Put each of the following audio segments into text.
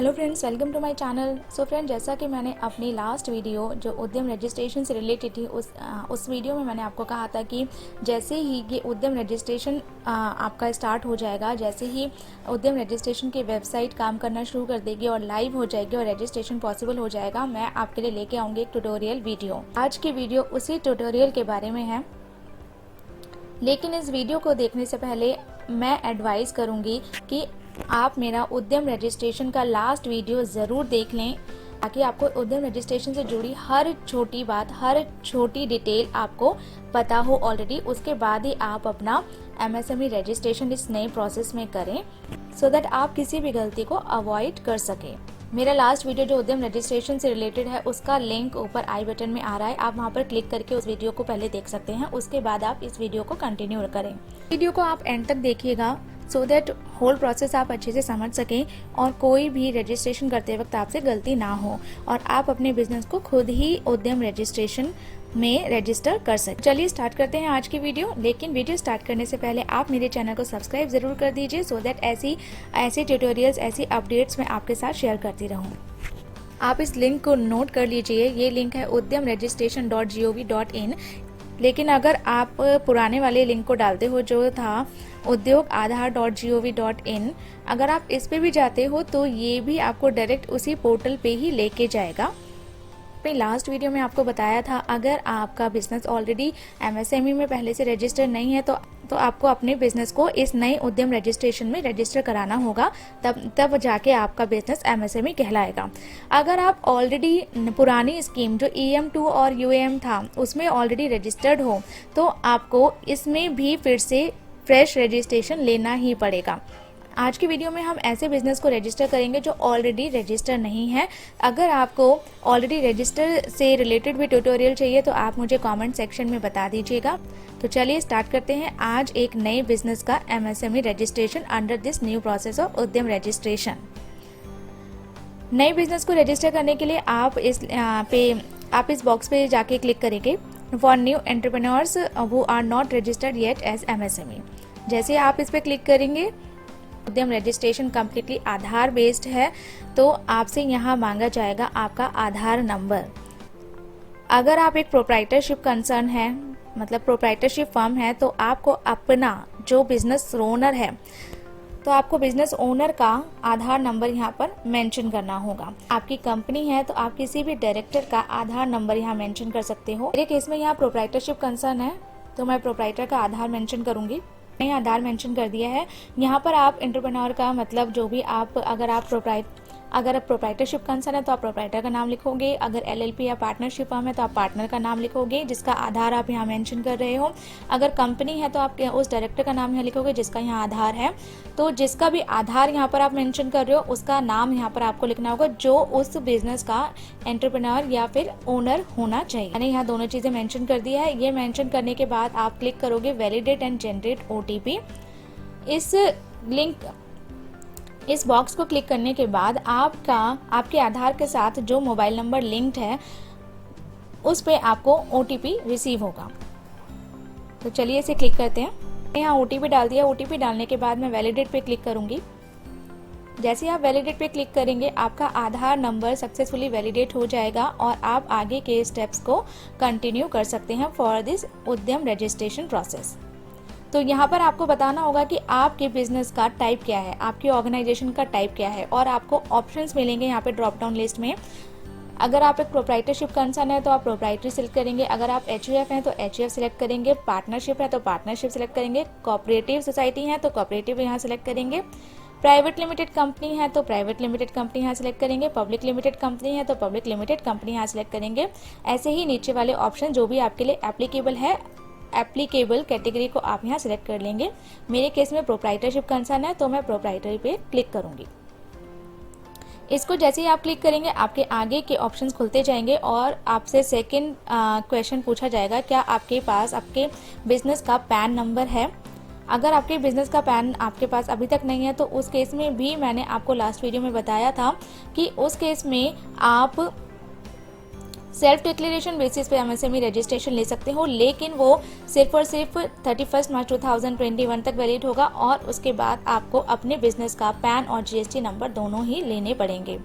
Hello friends, welcome to my channel. So friend, जैसा कि मैंने अपनी लास्ट वीडियो जो उद्यम रजिस्ट्रेशन से रिलेटेड थी उस वीडियो में मैंने आपको कहा था कि जैसे ही ये उद्यम रजिस्ट्रेशन आपका स्टार्ट हो जाएगा, जैसे ही उद्यम रजिस्ट्रेशन की वेबसाइट काम करना शुरू कर देगी और लाइव हो जाएगी और रजिस्ट्रेशन पॉसिबल हो जाएगा, मैं आपके लिए लेके आऊँगी एक ट्यूटोरियल वीडियो। आज की वीडियो उसी ट्यूटोरियल के बारे में है, लेकिन इस वीडियो को देखने से पहले मैं एडवाइस करूँगी कि आप मेरा उद्यम रजिस्ट्रेशन का लास्ट वीडियो ज़रूर देख लें, ताकि आपको उद्यम रजिस्ट्रेशन से जुड़ी हर छोटी बात, हर छोटी डिटेल आपको पता हो ऑलरेडी। उसके बाद ही आप अपना एमएसएमई रजिस्ट्रेशन इस नए प्रोसेस में करें, सो दैट आप किसी भी गलती को अवॉइड कर सकें। मेरा लास्ट वीडियो जो उद्यम रजिस्ट्रेशन से रिलेटेड है, उसका लिंक ऊपर आई बटन में आ रहा है, आप वहां पर क्लिक करके उस वीडियो को पहले देख सकते हैं। उसके बाद आप इस वीडियो को कंटिन्यू करें। वीडियो को आप एंड तक देखिएगा, सो दैट होल प्रोसेस आप अच्छे से समझ सकें और कोई भी रजिस्ट्रेशन करते वक्त आपसे गलती ना हो और आप अपने बिजनेस को खुद ही उद्यम रजिस्ट्रेशन में रजिस्टर कर सकते। चलिए स्टार्ट करते हैं आज की वीडियो। लेकिन वीडियो स्टार्ट करने से पहले आप मेरे चैनल को सब्सक्राइब जरूर कर दीजिए, सो दैट ऐसी ट्यूटोरियल्स, ऐसी अपडेट्स मैं आपके साथ शेयर करती रहूँ। आप इस लिंक को नोट कर लीजिए, ये लिंक है udyamregistration.gov.in। लेकिन अगर आप पुराने वाले लिंक को डालते हो जो था udyogAadhar.gov.in, अगर आप इस पे भी जाते हो तो ये भी आपको डायरेक्ट उसी पोर्टल पे ही लेके जाएगा। अपने लास्ट वीडियो में आपको बताया था, अगर आपका बिजनेस ऑलरेडी एमएसएमई में पहले से रजिस्टर नहीं है तो आपको अपने बिजनेस को इस नए उद्यम रजिस्ट्रेशन में रजिस्टर कराना होगा, तब जाके आपका बिजनेस एमएसएमई कहलाएगा। अगर आप ऑलरेडी पुरानी स्कीम जो EM2 और UAM था उसमें ऑलरेडी रजिस्टर्ड हो, तो आपको इसमें भी फिर से फ्रेश रजिस्ट्रेशन लेना ही पड़ेगा। आज की वीडियो में हम ऐसे बिजनेस को रजिस्टर करेंगे जो ऑलरेडी रजिस्टर नहीं है। अगर आपको ऑलरेडी रजिस्टर से रिलेटेड भी ट्यूटोरियल चाहिए तो आप मुझे कमेंट सेक्शन में बता दीजिएगा। तो चलिए स्टार्ट करते हैं आज एक नए बिजनेस का MSME registration under this new process of उद्यम रजिस्ट्रेशन। नए बिजनेस को रजिस्टर करने के लिए आप इस बॉक्स पे जाके क्लिक करेंगे for new entrepreneurs who are not registered yet as MSME. जैसे आप इस पे क्लिक करेंगे, उद्यम रजिस्ट्रेशन कम्प्लीटली आधार बेस्ड है, तो आपसे यहाँ मांगा जाएगा आपका आधार नंबर। अगर आप एक प्रोप्राइटरशिप कंसर्न है, मतलब प्रोप्राइटरशिप फर्म है, तो आपको अपना जो बिजनेस ओनर है, तो आपको बिजनेस ओनर का आधार नंबर यहाँ पर मेंशन करना होगा। आपकी कंपनी है तो आप किसी भी डायरेक्टर का आधार नंबर यहाँ मेंशन कर सकते हो। मेरे केस में यहाँ प्रोप्राइटरशिप कंसर्न है तो मैं प्रोप्राइटर का आधार मेंशन करूंगी। मैंने आधार मेंशन कर दिया है। यहाँ पर आप एंटरप्रेन्योर का मतलब जो भी आप अगर आप प्रोप्राइटरशिप कंसर्न है तो आप प्रोप्राइटर का नाम लिखोगे। अगर LLP या पार्टनरशिप फर्म है तो आप पार्टनर का नाम लिखोगे जिसका आधार आप यहाँ मेंशन कर रहे हो। अगर कंपनी है तो आप उस डायरेक्टर का नाम यहाँ लिखोगे जिसका यहाँ आधार है। तो जिसका भी आधार यहाँ पर आप मेंशन कर रहे हो उसका नाम यहाँ पर आपको लिखना होगा जो उस बिजनेस का एंटरप्रेन्योर या फिर ओनर होना चाहिए। मैंने यहाँ दोनों चीजें मेंशन कर दिया है। ये मेंशन करने के बाद आप क्लिक करोगे वैलिडेट एंड जनरेट OTP। इस बॉक्स को क्लिक करने के बाद आपके आधार के साथ जो मोबाइल नंबर लिंक्ड है उस पे आपको OTP रिसीव होगा। तो चलिए इसे क्लिक करते हैं। यहाँ OTP डाल दिया। OTP डालने के बाद मैं वैलिडेट पे क्लिक करूंगी। जैसे आप वैलिडेट पे क्लिक करेंगे आपका आधार नंबर सक्सेसफुली वैलिडेट हो जाएगा और आप आगे के स्टेप्स को कंटिन्यू कर सकते हैं फॉर दिस उद्यम रजिस्ट्रेशन प्रोसेस। तो यहाँ पर आपको बताना होगा कि आपके बिजनेस का टाइप क्या है, आपकी ऑर्गेनाइजेशन का टाइप क्या है, और आपको ऑप्शंस मिलेंगे यहाँ पे ड्रॉप डाउन लिस्ट में। अगर आप एक प्रोप्राइटरशिप कंसर्न है तो आप प्रोप्राइटरी सिलेक्ट करेंगे। अगर आप HUF हैं तो HUF सिलेक्ट करेंगे। पार्टनरशिप है तो पार्टनरशिप सिलेक्ट करेंगे। कोऑपरेटिव सोसाइटी है तो कोऑपरेटिव यहाँ सिलेक्ट करेंगे। प्राइवेट लिमिटेड कंपनी है तो प्राइवेट लिमिटेड कंपनी यहाँ सिलेक्ट करेंगे। पब्लिक लिमिटेड कंपनी है तो पब्लिक लिमिटेड कंपनी यहाँ सिलेक्ट करेंगे। ऐसे ही नीचे वाले ऑप्शन जो भी आपके लिए एप्लीकेबल कैटेगरी को आप यहाँ सिलेक्ट कर लेंगे। मेरे केस में प्रोप्राइटरशिप कंसर्न है तो मैं प्रोप्राइटरी पे क्लिक करूंगी। इसको जैसे ही आप क्लिक करेंगे आपके आगे के ऑप्शंस खुलते जाएंगे और आपसे सेकंड क्वेश्चन पूछा जाएगा, क्या आपके पास आपके बिजनेस का पैन नंबर है। अगर आपके बिजनेस का पैन आपके पास अभी तक नहीं है तो उस केस में भी मैंने आपको लास्ट वीडियो में बताया था कि उस केस में आप सेल्फ डिक्लेरेशन बेसिस पे एमएसएमई रजिस्ट्रेशन ले सकते हो, लेकिन वो सिर्फ और सिर्फ 31 मार्च 2021 तक वैलिड होगा और उसके बाद आपको अपने बिजनेस का पैन और जीएसटी नंबर दोनों ही लेने पड़ेंगे।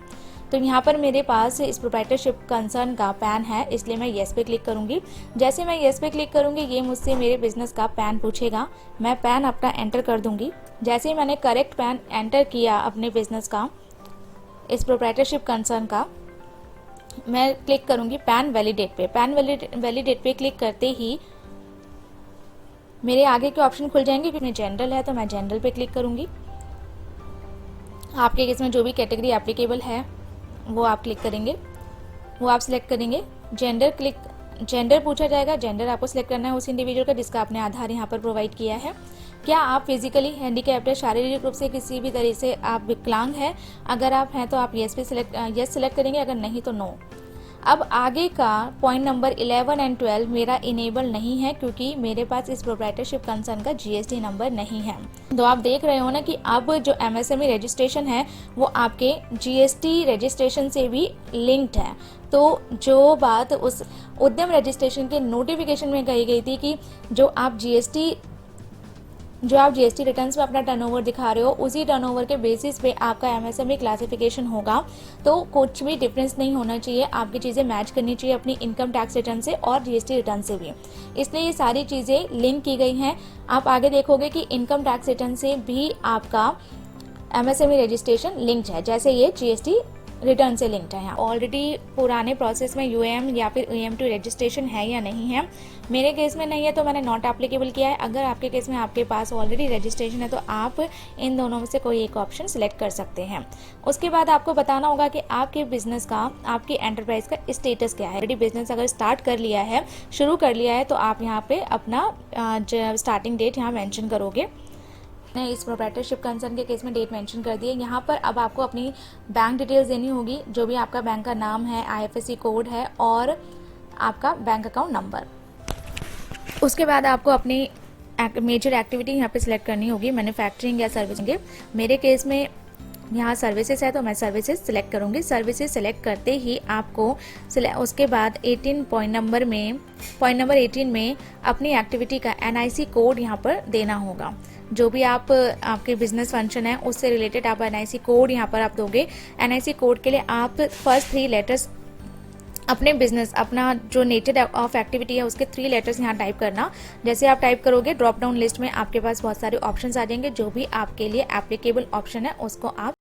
तो यहाँ पर मेरे पास इस प्रोप्राइटरशिप कंसर्न का पैन है, इसलिए मैं येस पे क्लिक करूँगी। जैसे मैं येस पे क्लिक करूँगी ये मुझसे मेरे बिजनेस का पैन पूछेगा। मैं पैन अपना एंटर कर दूँगी। जैसे ही मैंने करेक्ट पैन एंटर किया अपने बिजनेस का, इस प्रोप्राइटरशिप कंसर्न का, मैं क्लिक करूँगी पैन वैलिडेट पे। पैन वैलिडेट पे क्लिक करते ही मेरे आगे के ऑप्शन खुल जाएंगे। क्योंकि जनरल है तो मैं जनरल पे क्लिक करूँगी। आपके केस में जो भी कैटेगरी एप्लीकेबल है वो आप क्लिक करेंगे, वो आप सिलेक्ट करेंगे। जेंडर पूछा जाएगा, जेंडर आपको सिलेक्ट करना है उस इंडिविजुअल का जिसका आपने आधार यहाँ पर प्रोवाइड किया है। क्या आप फिजिकली हैंडीकैप्ड है, शारीरिक रूप से किसी भी तरह से आप विकलांग हैं? अगर आप हैं तो आप यस सिलेक्ट करेंगे, अगर नहीं तो नो। अब आगे का पॉइंट नंबर 11 एंड 12 मेरा इनेबल नहीं है क्योंकि मेरे पास इस प्रोप्राइटरशिप कंसर्न का जीएसटी नंबर नहीं है। तो आप देख रहे हो ना कि अब जो एमएसएमई रजिस्ट्रेशन है वो आपके जीएसटी रजिस्ट्रेशन से भी लिंक्ड है। तो जो बात उस उद्यम रजिस्ट्रेशन के नोटिफिकेशन में कही गई थी कि जो आप जीएसटी रिटर्न्स में अपना टर्नओवर दिखा रहे हो उसी टर्नओवर के बेसिस पे आपका एमएसएमई क्लासिफिकेशन होगा। तो कुछ भी डिफरेंस नहीं होना चाहिए, आपकी चीज़ें मैच करनी चाहिए अपनी इनकम टैक्स रिटर्न से और जीएसटी रिटर्न से भी। इसलिए ये सारी चीज़ें लिंक की गई हैं। आप आगे देखोगे कि इनकम टैक्स रिटर्न से भी आपका एमएसएमई रजिस्ट्रेशन लिंक्ड है, जैसे ये जीएसटी रिटर्न से लिंक्ड है। ऑलरेडी पुराने प्रोसेस में यूएम या फिर EM2 रजिस्ट्रेशन है या नहीं है। मेरे केस में नहीं है तो मैंने नॉट एप्लीकेबल किया है। अगर आपके केस में आपके पास ऑलरेडी रजिस्ट्रेशन है तो आप इन दोनों में से कोई एक ऑप्शन सिलेक्ट कर सकते हैं। उसके बाद आपको बताना होगा कि आपके बिजनेस का, आपकी एंटरप्राइज का स्टेटस क्या है। ऑलरेडी बिजनेस अगर स्टार्ट कर लिया है, शुरू कर लिया है, तो आप यहाँ पे अपना स्टार्टिंग डेट यहाँ मेंशन करोगे। ने इस प्रोप्राइटरशिप कंसर्न के केस में डेट मेंशन कर दी है। यहाँ पर अब आपको अपनी बैंक डिटेल्स देनी होगी, जो भी आपका बैंक का नाम है, IFSC कोड है और आपका बैंक अकाउंट नंबर। उसके बाद आपको अपनी मेजर एक्टिविटी यहाँ पे सिलेक्ट करनी होगी, मैन्युफैक्चरिंग या सर्विसिंग। मेरे केस में यहाँ सर्विसेज है तो मैं सर्विसेज सिलेक्ट करूँगी। सर्विसेज सिलेक्ट करते ही आपको उसके बाद 18 पॉइंट नंबर 18 में अपनी एक्टिविटी का NIC कोड यहाँ पर देना होगा। जो भी आपके बिजनेस फंक्शन है उससे रिलेटेड आप NIC कोड यहाँ पर आप दोगे। NIC कोड के लिए आप फर्स्ट 3 लेटर्स अपने बिजनेस, अपना जो नेचर ऑफ एक्टिविटी है उसके 3 लेटर्स यहाँ टाइप करना। जैसे आप टाइप करोगे ड्रॉप डाउन लिस्ट में आपके पास बहुत सारे ऑप्शंस आ जाएंगे। जो भी आपके लिए एप्लीकेबल ऑप्शन है उसको आप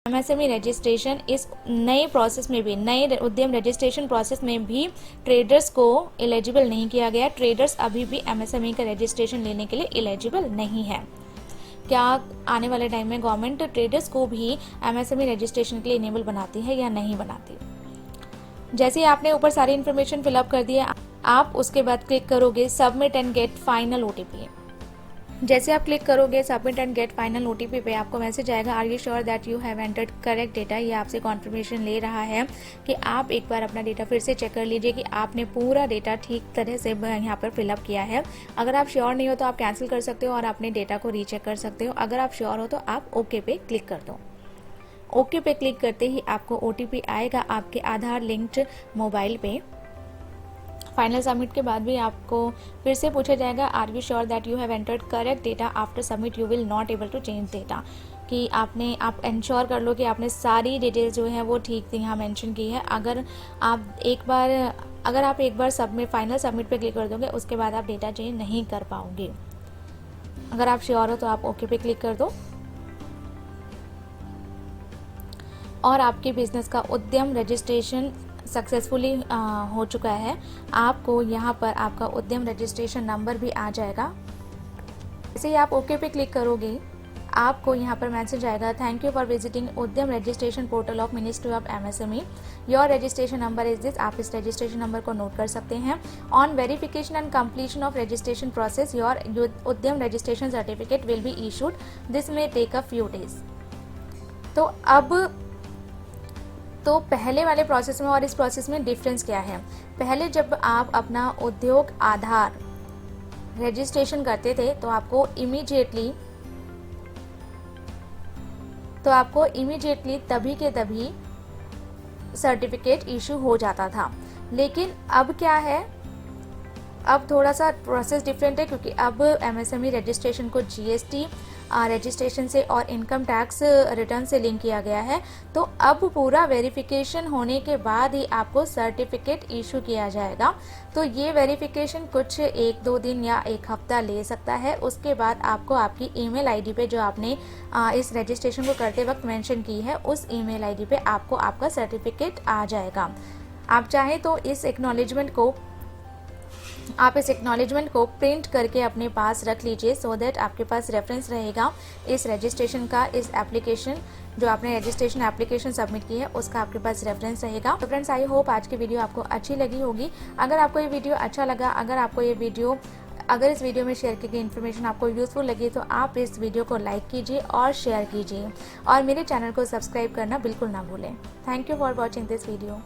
एमएसएमई रजिस्ट्रेशन इस नए प्रोसेस में भी, नए उद्यम रजिस्ट्रेशन प्रोसेस में भी ट्रेडर्स को एलिजिबल नहीं किया गया। ट्रेडर्स अभी भी एमएसएमई का रजिस्ट्रेशन लेने के लिए एलिजिबल नहीं है। क्या आने वाले टाइम में गवर्नमेंट ट्रेडर्स को भी एमएसएमई रजिस्ट्रेशन के लिए इनेबल बनाती है या नहीं बनाती? जैसे आपने ऊपर सारी इन्फॉर्मेशन फिलअप कर दी है, आप उसके बाद क्लिक करोगे submit and get final OTP. जैसे आप क्लिक करोगे submit and get final OTP पे आपको मैसेज आएगा, are you sure that you have entered correct data. ये आपसे कॉन्फर्मेशन ले रहा है कि आप एक बार अपना डेटा फिर से चेक कर लीजिए कि आपने पूरा डेटा ठीक तरह से यहाँ पर फिलअप किया है। अगर आप श्योर नहीं हो तो आप कैंसिल कर सकते हो और अपने डेटा को रीचेक कर सकते हो। अगर आप श्योर हो तो आप ओके पे क्लिक कर दो। ओके पे क्लिक करते ही आपको ओटीपी आएगा आपके आधार लिंक्ड मोबाइल पे। फाइनल सबमिट के बाद भी आपको फिर से पूछा जाएगा, are you sure that you have entered correct data, after submit you will not able to change data. कि आप इंश्योर कर लो कि आपने सारी डिटेल्स जो है वो ठीक यहाँ मेंशन की है। अगर आप एक बार सबमिट फाइनल सबमिट पे क्लिक कर दोगे उसके बाद आप डेटा चेंज नहीं कर पाओगे। अगर आप श्योर हो तो आप ओके पे क्लिक कर दो और आपके बिजनेस का उद्यम रजिस्ट्रेशन सक्सेसफुली हो चुका है। आपको यहाँ पर आपका उद्यम रजिस्ट्रेशन नंबर भी आ जाएगा। जैसे ही आप ओके पे क्लिक करोगे आपको यहाँ पर मैसेज आएगा, thank you for visiting Udyam registration portal of ministry of MSME, your registration number is this. आप इस रजिस्ट्रेशन नंबर को नोट कर सकते हैं। On verification and completion of registration process your Udyam registration certificate will be issued, this may take a few days. तो पहले वाले process में और इस प्रोसेस में डिफरेंस क्या है? पहले जब आप अपना उद्योग आधार रजिस्ट्रेशन करते थे तो आपको इमीडिएटली तभी के तभी सर्टिफिकेट इशू हो जाता था। लेकिन अब क्या है, अब थोड़ा सा प्रोसेस डिफरेंट है क्योंकि अब एमएसएमई रजिस्ट्रेशन को जीएसटी रजिस्ट्रेशन से और इनकम टैक्स रिटर्न से लिंक किया गया है। तो अब पूरा वेरिफिकेशन होने के बाद ही आपको सर्टिफिकेट इशू किया जाएगा। तो ये वेरिफिकेशन कुछ 1-2 दिन या 1 हफ्ता ले सकता है। उसके बाद आपको आपकी ईमेल आईडी पे जो आपने इस रजिस्ट्रेशन को करते वक्त मेंशन की है उस ईमेल आईडी पे आपको आपका सर्टिफिकेट आ जाएगा। आप चाहें तो इस एक्नॉलेजमेंट को प्रिंट करके अपने पास रख लीजिए सो दैट आपके पास रेफरेंस रहेगा इस रजिस्ट्रेशन का। इस एप्लीकेशन जो आपने रजिस्ट्रेशन एप्लीकेशन सबमिट की है उसका आपके पास रेफरेंस रहेगा। तो फ्रेंड्स, आई होप आज की वीडियो आपको अच्छी लगी होगी। अगर आपको ये वीडियो अच्छा लगा, अगर इस वीडियो में शेयर की गई इन्फॉर्मेशन आपको यूजफुल लगी तो आप इस वीडियो को लाइक कीजिए और शेयर कीजिए और मेरे चैनल को सब्सक्राइब करना बिल्कुल ना भूलें। Thank you for watching this video.